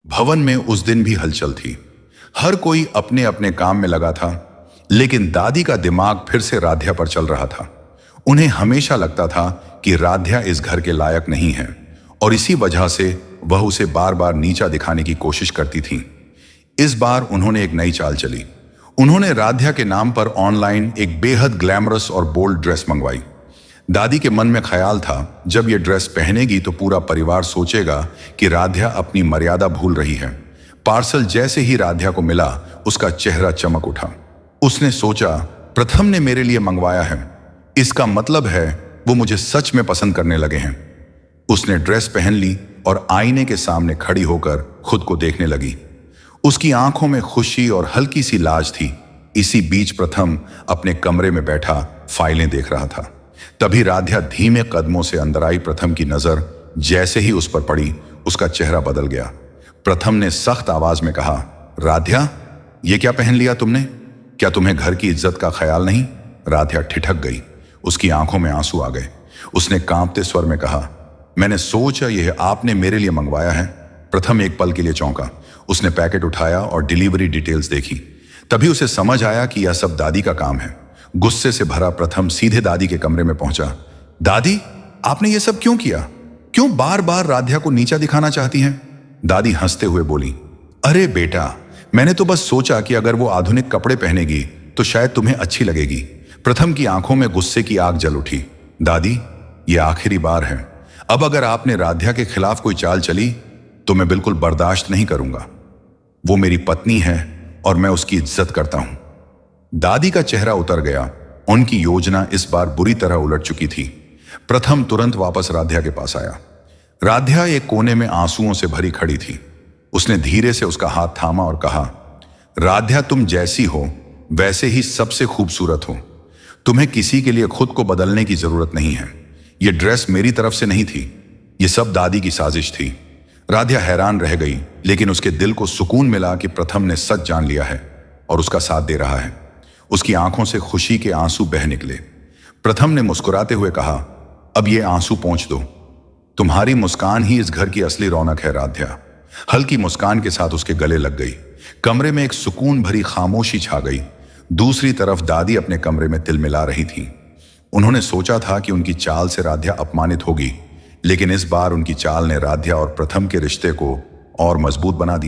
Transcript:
भवन में उस दिन भी हलचल थी। हर कोई अपने अपने काम में लगा था, लेकिन दादी का दिमाग फिर से राध्या पर चल रहा था। उन्हें हमेशा लगता था कि राध्या इस घर के लायक नहीं है और इसी वजह से वह उसे बार बार नीचा दिखाने की कोशिश करती थी। इस बार उन्होंने एक नई चाल चली। उन्होंने राध्या के नाम पर ऑनलाइन एक बेहद ग्लैमरस और बोल्ड ड्रेस मंगवाई। दादी के मन में ख्याल था, जब ये ड्रेस पहनेगी तो पूरा परिवार सोचेगा कि राध्या अपनी मर्यादा भूल रही है। पार्सल जैसे ही राध्या को मिला, उसका चेहरा चमक उठा। उसने सोचा, प्रथम ने मेरे लिए मंगवाया है, इसका मतलब है वो मुझे सच में पसंद करने लगे हैं। उसने ड्रेस पहन ली और आईने के सामने खड़ी होकर खुद को देखने लगी। उसकी आंखों में खुशी और हल्की सी लाज थी। इसी बीच प्रथम अपने कमरे में बैठा फाइलें देख रहा था। तभी राध्या धीमे कदमों से अंदर आई। प्रथम की नजर जैसे ही उस पर पड़ी, उसका चेहरा बदल गया। प्रथम ने सख्त आवाज में कहा, राध्या, ये क्या पहन लिया तुमने? क्या तुम्हें घर की इज्जत का ख्याल नहीं? राध्या ठिठक गई। उसकी आंखों में आंसू आ गए। उसने कांपते स्वर में कहा, मैंने सोचा यह आपने मेरे लिए मंगवाया है। प्रथम एक पल के लिए चौंका। उसने पैकेट उठाया और डिलीवरी डिटेल्स देखी। तभी उसे समझ आया कि यह सब दादी का काम है। गुस्से से भरा प्रथम सीधे दादी के कमरे में पहुंचा। दादी, आपने ये सब क्यों किया? क्यों बार बार राध्या को नीचा दिखाना चाहती हैं? दादी हंसते हुए बोली, अरे बेटा, मैंने तो बस सोचा कि अगर वो आधुनिक कपड़े पहनेगी तो शायद तुम्हें अच्छी लगेगी। प्रथम की आंखों में गुस्से की आग जल उठी। दादी, ये आखिरी बार है। अब अगर आपने राध्या के खिलाफ कोई चाल चली तो मैं बिल्कुल बर्दाश्त नहीं करूंगा। वो मेरी पत्नी है और मैं उसकी इज्जत करता हूं। दादी का चेहरा उतर गया। उनकी योजना इस बार बुरी तरह उलट चुकी थी। प्रथम तुरंत वापस राध्या के पास आया। राध्या एक कोने में आंसुओं से भरी खड़ी थी। उसने धीरे से उसका हाथ थामा और कहा, राध्या, तुम जैसी हो वैसे ही सबसे खूबसूरत हो। तुम्हें किसी के लिए खुद को बदलने की जरूरत नहीं है। यह ड्रेस मेरी तरफ से नहीं थी, यह सब दादी की साजिश थी। राध्या हैरान रह गई, लेकिन उसके दिल को सुकून मिला कि प्रथम ने सच जान लिया है और उसका साथ दे रहा है। उसकी आंखों से खुशी के आंसू बह निकले। प्रथम ने मुस्कुराते हुए कहा, अब ये आंसू पोंछ दो। तुम्हारी मुस्कान ही इस घर की असली रौनक है राध्या। हल्की मुस्कान के साथ उसके गले लग गई। कमरे में एक सुकून भरी खामोशी छा गई। दूसरी तरफ दादी अपने कमरे में तिलमिला रही थी। उन्होंने सोचा था कि उनकी चाल से राध्या अपमानित होगी, लेकिन इस बार उनकी चाल ने राध्या और प्रथम के रिश्ते को और मजबूत बना दिया।